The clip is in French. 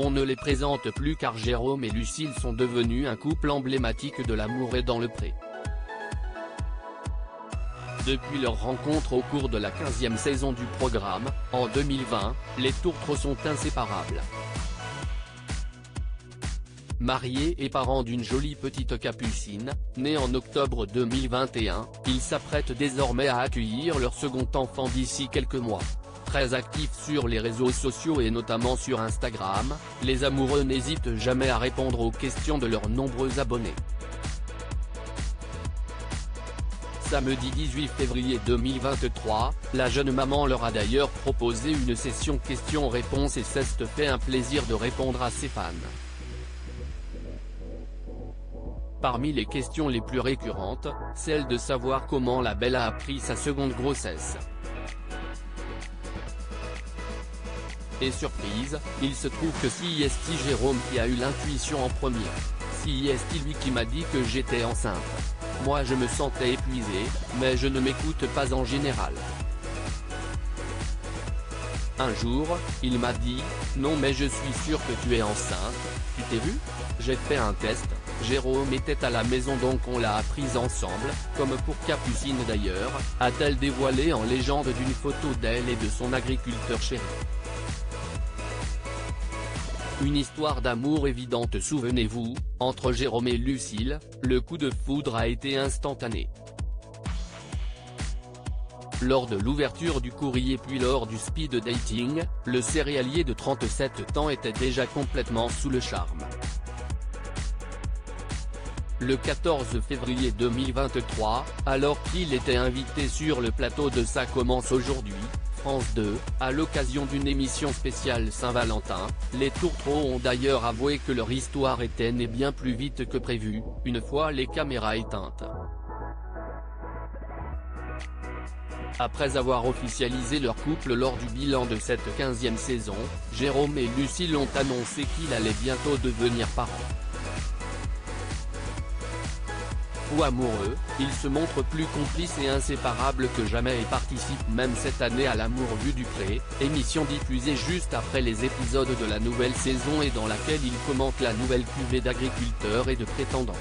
on ne les présente plus car Jérôme et Lucille sont devenus un couple emblématique de l'amour et dans le pré. Depuis leur rencontre au cours de la 15e saison du programme, en 2020, les tourtereaux sont inséparables. Mariés et parents d'une jolie petite capucine, née en octobre 2021, ils s'apprêtent désormais à accueillir leur second enfant d'ici quelques mois. Très actifs sur les réseaux sociaux et notamment sur Instagram, les amoureux n'hésitent jamais à répondre aux questions de leurs nombreux abonnés. Samedi 18 février 2023, la jeune maman leur a d'ailleurs proposé une session questions-réponses et s'est fait un plaisir de répondre à ses fans. Parmi les questions les plus récurrentes, celle de savoir comment la belle a appris sa seconde grossesse. Et surprise, il se trouve que c'est Jérôme qui a eu l'intuition en premier. C'est lui qui m'a dit que j'étais enceinte. Moi je me sentais épuisée, mais je ne m'écoute pas en général. Un jour, il m'a dit, non mais je suis sûr que tu es enceinte, tu t'es vu? J'ai fait un test, Jérôme était à la maison donc on l'a apprise ensemble, comme pour Capucine d'ailleurs, a-t-elle dévoilé en légende d'une photo d'elle et de son agriculteur chéri. Une histoire d'amour évidente souvenez-vous, entre Jérôme et Lucille, le coup de foudre a été instantané. Lors de l'ouverture du courrier puis lors du speed dating, le céréalier de 37 ans était déjà complètement sous le charme. Le 14 février 2023, alors qu'il était invité sur le plateau de Ça commence aujourd'hui, France 2, à l'occasion d'une émission spéciale Saint-Valentin, les tourtereaux ont d'ailleurs avoué que leur histoire était née bien plus vite que prévu, une fois les caméras éteintes. Après avoir officialisé leur couple lors du bilan de cette 15e saison, Jérôme et Lucille ont annoncé qu'il allait bientôt devenir parents. Fous amoureux, ils se montrent plus complices et inséparables que jamais et participent même cette année à L'amour vu du pré, émission diffusée juste après les épisodes de la nouvelle saison et dans laquelle ils commentent la nouvelle cuvée d'agriculteurs et de prétendants.